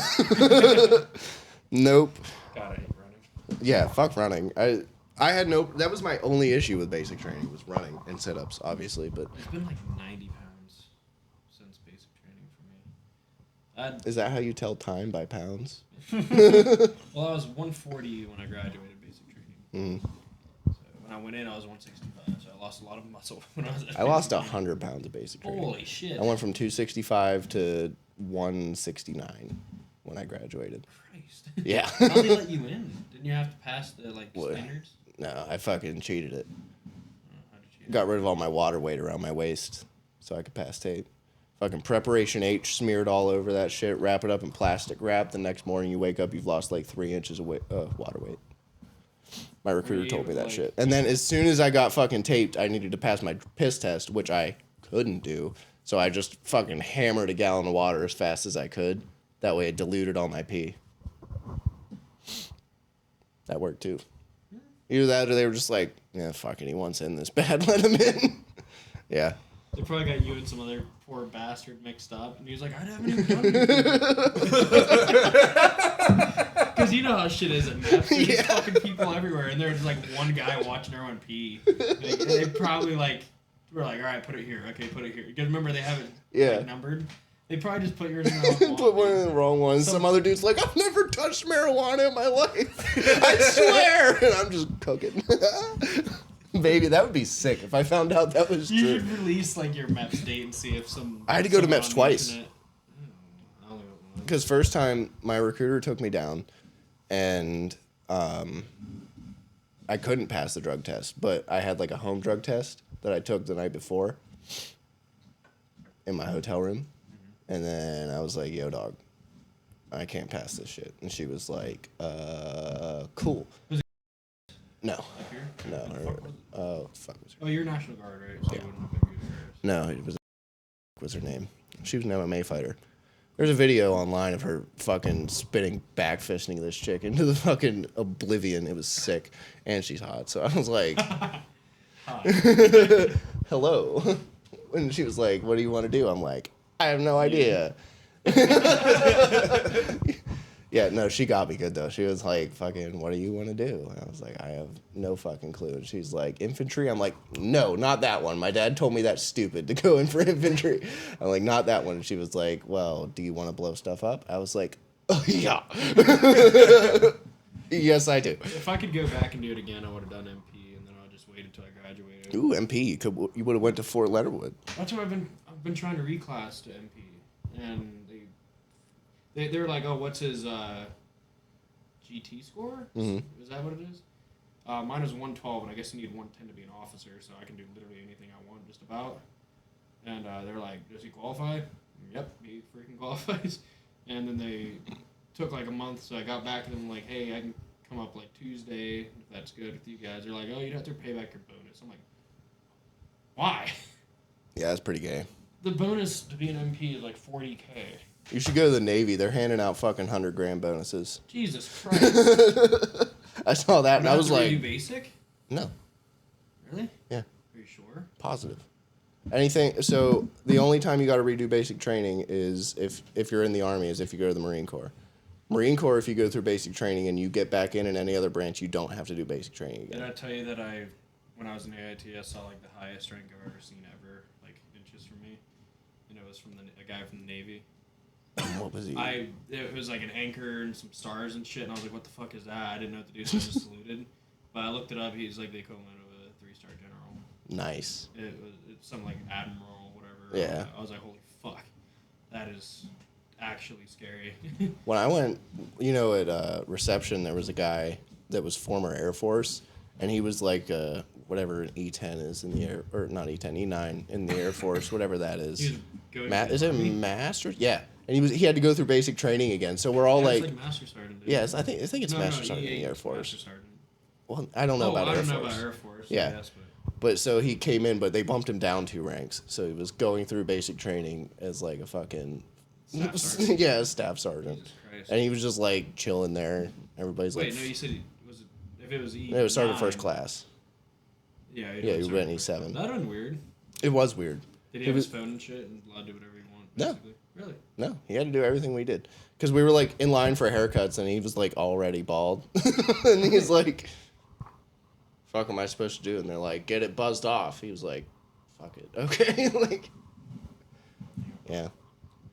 Nope. God, I hate running. Yeah, fuck running. I had no. That was my only issue with basic training was running and sit-ups, obviously, but. It's been like 90 pounds since basic training for me. Is that how you tell time, by pounds? Well, I was 140 when I graduated basic training. So when I went in, I was 165. So I lost a lot of muscle when I was. I lost 100 pounds of basic training. Holy shit! I went from 265 to 169 when I graduated. Christ. Yeah. How did they let you in? Didn't you have to pass the standards? No, I fucking cheated it. How did you? Got rid of all my water weight around my waist so I could pass tape. Fucking preparation H smeared all over that shit. Wrap it up in plastic wrap. The next morning you wake up, you've lost like 3 inches of water weight. My recruiter told me that shit. And then as soon as I got fucking taped, I needed to pass my piss test, which I couldn't do. So I just fucking hammered a gallon of water as fast as I could. That way it diluted all my pee. That worked too. Either that or they were just like, yeah, fucking, he wants in this bad, let him in. Yeah. They probably got you and some other poor bastard mixed up, and he was like, I haven't even done anything. Because you know how shit is at MEPS. There's just fucking people everywhere, and there's like one guy watching everyone pee. Like, they probably like were like, all right, put it here. Okay, put it here. Because remember, they have it like, numbered. They probably just put yours in the wrong one. Put one in the wrong one. Some other dude's like, I've never touched marijuana in my life. I swear. And I'm just cooking. Baby, that would be sick if I found out that was true. You should release like your MEPS date and see if some. I had to go to MEPS twice. Internet... Because first time my recruiter took me down, and I couldn't pass the drug test, but I had like a home drug test that I took the night before in my hotel room, and then I was like, "Yo, dog, I can't pass this shit," and she was like, "Cool." No. No. Fuck was her. Oh, you're National Guard, right? So Yeah. you wouldn't have been good. No, it was her name. She was an MMA fighter. There's a video online of her fucking spinning back fisting this chick into the fucking oblivion. It was sick. And she's hot. So I was like, hello. And she was like, what do you want to do? I'm like, I have no idea. Yeah, no, she got me good, though. She was like, fucking, what do you want to do? And I was like, I have no fucking clue. And she's like, infantry? I'm like, no, not that one. My dad told me that's stupid to go in for infantry. I'm like, not that one. And she was like, well, do you want to blow stuff up? I was like, oh, yeah. Yes, I do. If I could go back and do it again, I would have done MP, and then I just waited until I graduated. Ooh, MP. You would have went to Fort Leonard Wood. That's what I've been trying to reclass to MP, and they're like, oh, what's his GT score? Mm-hmm. Is that what it is? Mine is 112, and I guess you need 110 to be an officer, so I can do literally anything I want, just about. And they're like, does he qualify? Yep, he freaking qualifies. And then they took like a month, so I got back to them like, hey, I can come up like Tuesday, if that's good with you guys. They're like, oh, you'd have to pay back your bonus. I'm like, why? Yeah, that's pretty gay. The bonus to be an MP is like $40K. You should go to the Navy. They're handing out fucking $100,000 bonuses. Jesus Christ. I saw that and I was like, basic? no. Really? Yeah. Are you sure? Positive. Anything. So the only time you got to redo basic training is if you're in the Army, is if you go to the Marine Corps. Marine Corps, if you go through basic training and you get back in any other branch, you don't have to do basic training again. Did I tell you that when I was in the AIT, I saw like the highest rank I've ever seen ever, like inches from me, and it was from a guy from the Navy. What was he? It was like an anchor and some stars and shit, and I was like, what the fuck is that? I didn't know what to do, so I just saluted. But I looked it up. He's like the equivalent of a 3-star general. Nice. It's some like admiral, whatever. Yeah. I was like, holy fuck, that is actually scary. When I went, at reception, there was a guy that was former Air Force, and he was like whatever an E10 is in the air, or not E10, E9 in the Air Force, whatever that is. Is it Master's? Yeah. And he had to go through basic training again. So we're all like Master Sergeant. Yes, I think it's Master Sergeant in the Air Force. Master Sergeant. Well, I don't know about Air Force. I don't know about Air Force. Yeah. Yes, but But so he came in, but they bumped him down 2 ranks. So he was going through basic training as like a fucking Staff sergeant. yeah, staff sergeant. Jesus Christ. And he was just like chilling there. Everybody's Wait, like, no, you said was it, if it was E. it was sergeant first class. Yeah, Yeah, he went E7. That wasn't weird. It was weird. Did he It have was- his phone and shit and allowed to do whatever he wanted? No. Basically? Really? No, he had to do everything we did because we were like in line for haircuts, and he was like already bald, and he's like, "Fuck, am I supposed to do?" And they're like, "Get it buzzed off." He was like, "Fuck it, okay." Like, yeah,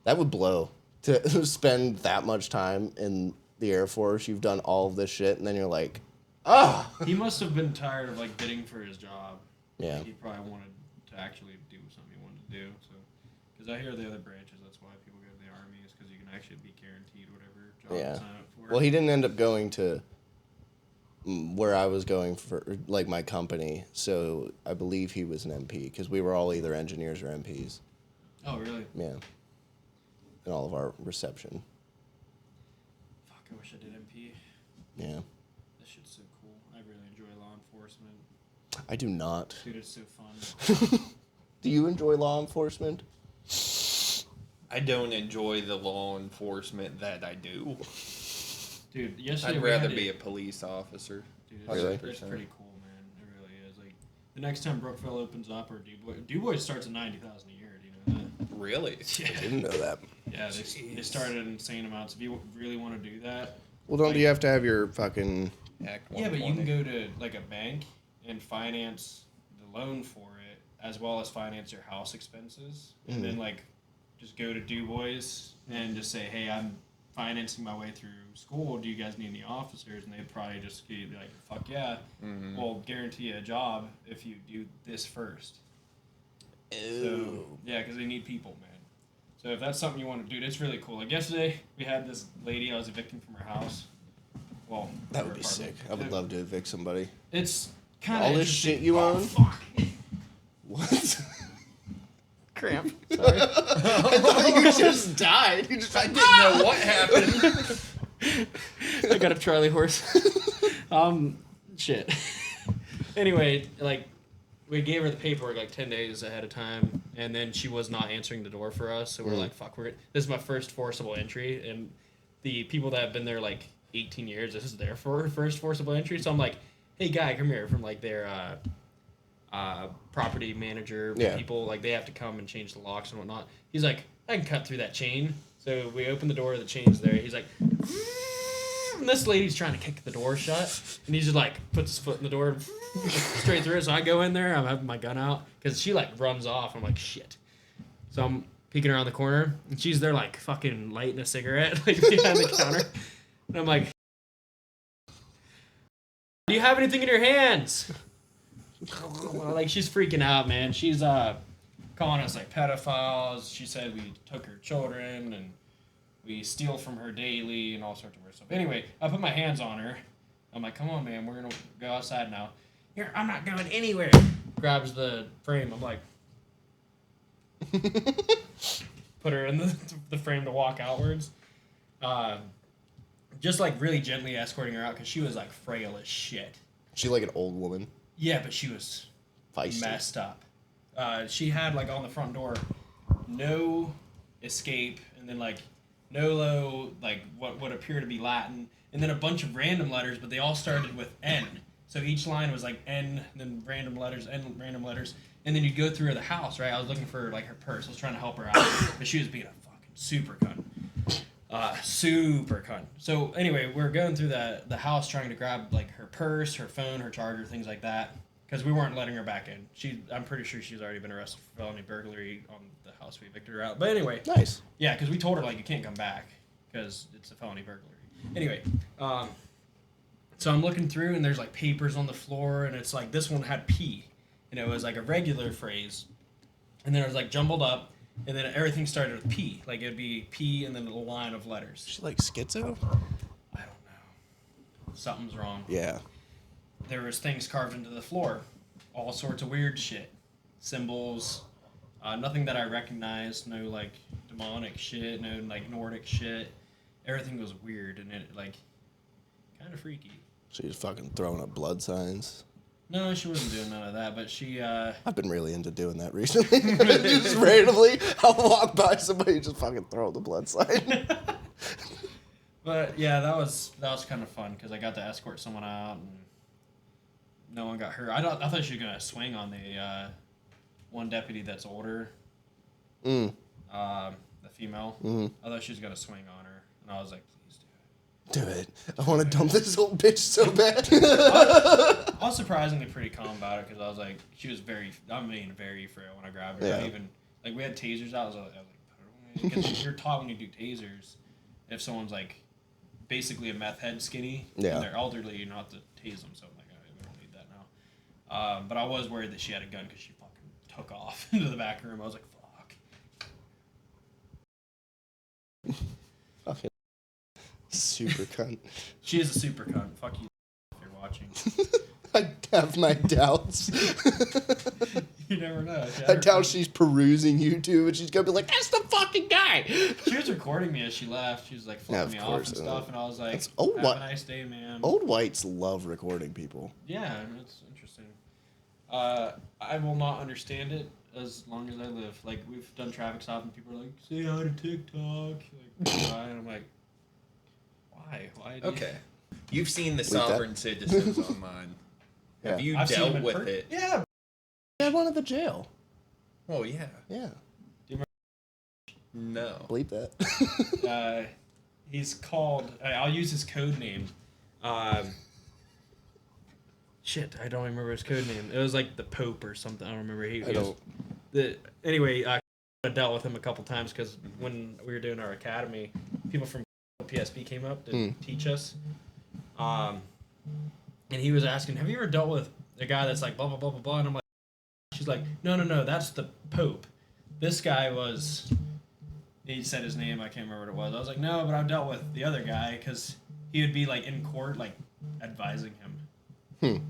that would blow to spend that much time in the Air Force. You've done all of this shit, and then you're like, "Ah." He must have been tired of like bidding for his job. Yeah. He probably wanted to actually do something he wanted to do. So, because I hear the other branches, that's why people go to the Army is because you can actually be guaranteed whatever job you Yeah. sign up for. Well, he didn't end up going to where I was going for, like, my company. So I believe he was an MP because we were all either engineers or MPs. Oh, really? Yeah. In all of our reception. Fuck, I wish I did MP. Yeah. That shit's so cool. I really enjoy law enforcement. I do not. Dude, it's so fun. Do you enjoy law enforcement? I don't enjoy the law enforcement that I do. Dude, yesterday I'd we rather had be to- a police officer. Dude, it's, Really? it's pretty cool, man. It really is. Like, the next time Brookville opens up or DuBois starts at $90,000 a year. Do you know that? Really? I didn't know that. Yeah, they started insane amounts. If you really want to do that, Well, don't you have to have your fucking... Act yeah, but you can 120. go to like a bank and finance the loan for it, as well as finance your house expenses, and then like just go to DuBois and just say, "Hey, I'm financing my way through school. Do you guys need any officers?" And they'd probably just be like, "Fuck yeah, we'll guarantee you a job if you do this first." So yeah, because they need people, man. So if that's something you want to do, it's really cool. Like yesterday, we had this lady I was evicting from her house. Well, That her would be apartment. sick. I would love to evict somebody. It's kind of All this shit you own? Fuck. What? Cramp. Sorry. I thought you just died. You just I didn't know what happened. I got a Charlie horse. Shit. Anyway, like, we gave her the paperwork like 10 days ahead of time, and then she was not answering the door for us. So we're like, fuck, this is my first forcible entry, and the people that have been there like 18 years, this is their first forcible entry. So I'm like, hey, guy, come here, from like their property manager people. Like, they have to come and change the locks and whatnot. He's like, I can cut through that chain. So we open the door, the chain's there. He's like, and this lady's trying to kick the door shut, and he just like puts his foot in the door straight through it. So I go in there, I'm having my gun out because she like runs off. I'm like, shit. So I'm peeking around the corner, and she's there like fucking lighting a cigarette like behind the counter, and I'm like, do you have anything in your hands? Like, she's freaking out, man. She's calling us like pedophiles. She said we took her children and we steal from her daily and all sorts of weird stuff. Anyway, I put my hands on her. I'm like, come on, man, we're gonna go outside now. Here, I'm not going anywhere. Grabs the frame. I'm like, put her in the frame to walk outwards. Just like really gently escorting her out because she was like frail as shit. She like an old woman. Yeah, but she was Feisty. messed up. She had like on the front door, no escape, and then like nolo, like what would appear to be Latin, and then a bunch of random letters, but they all started with N. So each line was like N, then random letters, N, random letters, and then you'd go through the house, right? I was looking for like her purse. I was trying to help her out, but she was being a fucking super cunt. Super cunt. So anyway, we're going through the house trying to grab like her purse, her phone, her charger, things like that, because we weren't letting her back in. I'm pretty sure she's already been arrested for felony burglary on the house we evicted her out. But anyway, Nice. yeah, because we told her like you can't come back because it's a felony burglary. Anyway, so I'm looking through and there's like papers on the floor, and it's like this one had P, and it was like a regular phrase, and then it was like jumbled up. And then everything started with P. Like, it would be P and then a line of letters. She like schizo? I don't know. Something's wrong. Yeah. There was things carved into the floor. All sorts of weird shit. Symbols. Nothing that I recognized. No, like, demonic shit. No, like, Nordic shit. Everything was weird and it, like, kind of freaky. She was fucking throwing up blood signs. No, she wasn't doing none of that, but she, I've been really into doing that recently. Just randomly, I'll walk by somebody and just fucking throw the blood sign. But yeah, that was kind of fun because I got to escort someone out and no one got hurt. I thought she was gonna swing on the one deputy that's older. The female. I thought she was gonna swing on her, and I was like, please do it. Do it. I want to dump this old bitch so bad. I was surprisingly pretty calm about it because I was like, she was very frail when I grabbed her. Yeah. I even like we had tasers out. I was like, put it away. Because you're taught when you do tasers, if someone's like basically a meth head skinny, Yeah. and they're elderly, you don't have to tase them. So I'm like, we don't need that now. But I was worried that she had a gun because she fucking took off into the back room. I was like, fuck. Fucking super cunt. She is a super cunt. Fuck you if you're watching. I have my doubts. You never know. I doubt she's perusing YouTube and she's gonna be like, "That's the fucking guy." She was recording me as she left. She was like flipping me off and stuff, and I was like, old "Have a nice day, man." Old whites love recording people. Yeah, it's interesting. I will not understand it as long as I live. Like we've done traffic stops and people are like, "Say hi to TikTok." Like, why? And I'm like, why? Why? Okay. You've seen the Bleep that. sovereign citizens online. Yeah. Have you I've seen dealt them in with it? Yeah. I wanted the jail. Oh, yeah. Yeah. No. Bleep that. He's called. I'll use his code name. Shit, I don't remember his code name. It was like the Pope or something. I don't remember. Anyway, I dealt with him a couple times because when we were doing our academy, people from PSB came up to teach us. And he was asking, "Have you ever dealt with a guy that's like blah blah blah blah blah?" And I'm like, she's like, no, that's the Pope. This guy was. He said his name. I can't remember what it was. I was like, no, but I've dealt with the other guy because he would be like in court, like advising him. Did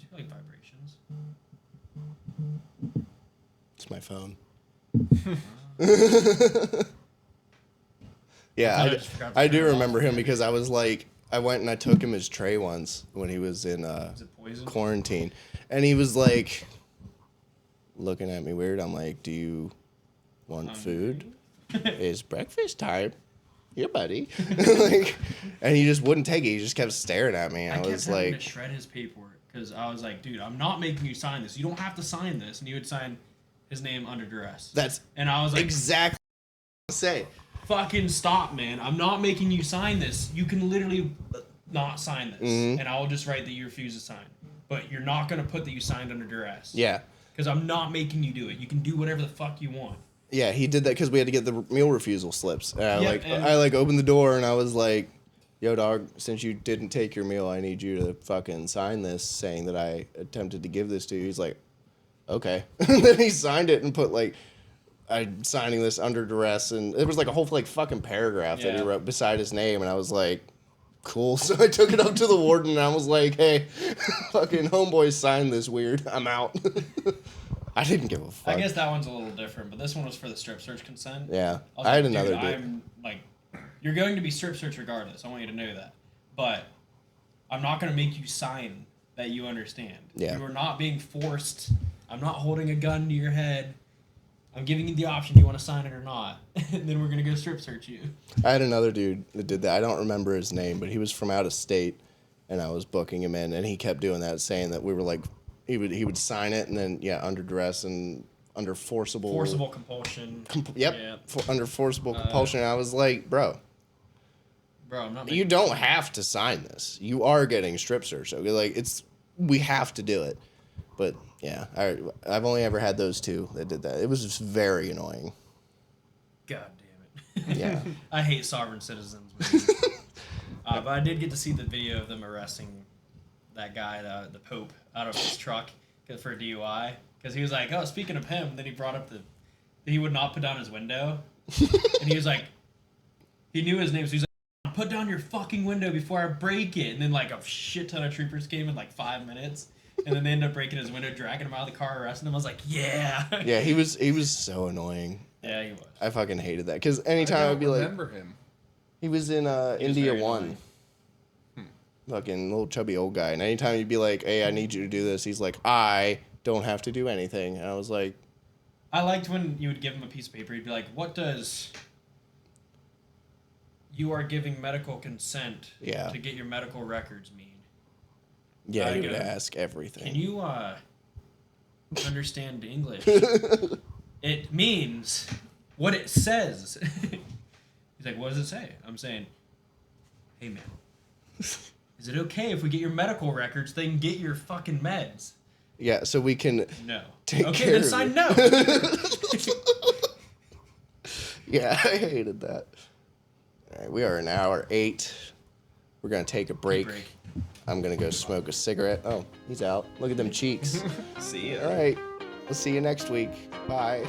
you feel like vibrations? It's my phone. Yeah, I do remember him because I was like, I went and I took him his tray once when he was in quarantine, and he was like looking at me weird. I'm like, "Do you want food? It's breakfast time." Yeah, buddy. Like, and he just wouldn't take it. He just kept staring at me. I was kept having like, to shred his paperwork because I was like, "Dude, I'm not making you sign this. You don't have to sign this." And he would sign his name under duress. And I was like, exactly what I say. Fucking stop, man. I'm not making you sign this. You can literally not sign this. And I'll just write that you refuse to sign. But you're not going to put that you signed under duress. Yeah. Because I'm not making you do it. You can do whatever the fuck you want. Yeah, he did that because we had to get the meal refusal slips. And I opened the door and I was like, "Yo, dog, since you didn't take your meal, I need you to fucking sign this saying that I attempted to give this to you." He's like, "Okay." And then he signed it and put like, "I'm signing this under duress," and it was like a whole like fucking paragraph that he wrote beside his name, and I was like, "Cool." So I took it up to the warden and I was like, "Hey, fucking homeboy signed this weird. I'm out." I didn't give a fuck. I guess that one's a little different, but this one was for the strip search consent. Yeah, I had another dude. I'm like, you're going to be strip searched regardless. I want you to know that, but I'm not going to make you sign that you understand. Yeah. You are not being forced. I'm not holding a gun to your head. I'm giving you the option. Do you want to sign it or not? And then we're going to go strip search you. I had another dude that did that. I don't remember his name, but he was from out of state, and I was booking him in, and he kept doing that, saying that we were like, he would sign it, and then, under duress and under forcible compulsion. Under forcible compulsion. And I was like, bro, I'm not. You don't have to sign this. You are getting strip searched. Okay? Like, we have to do it. But yeah, I've only ever had those two that did that. It was just very annoying. God damn it. Yeah. I hate sovereign citizens. But I did get to see the video of them arresting that guy, the Pope, out of his truck for DUI. Because he was like, "Oh, speaking of him," then he brought up that he would not put down his window. And he was like, he knew his name, so he's like, "Put down your fucking window before I break it." And then like a shit ton of troopers came in like 5 minutes. And then they ended up breaking his window, dragging him out of the car, arresting him. I was like, yeah. Yeah, he was so annoying. Yeah, he was. I fucking hated that. Because anytime I'd be like... remember him. He was in India 1. fucking little chubby old guy. And anytime you'd be like, hey, I need you to do this, he's like, I don't have to do anything. And I was like... I liked when you would give him a piece of paper. He'd be like, what does... You are giving medical consent to get your medical records mean? Yeah, he would ask everything. Can you understand English? It means what it says. He's like, what does it say? I'm saying, hey, man, is it okay if we get your medical records, then get your fucking meds? Yeah, so we can take okay, care then of sign you. no. Yeah, I hated that. All right, we are an hour 8. We're going to take a break. I'm going to go smoke a cigarette. Oh, he's out. Look at them cheeks. See ya. All right. We'll see you next week. Bye.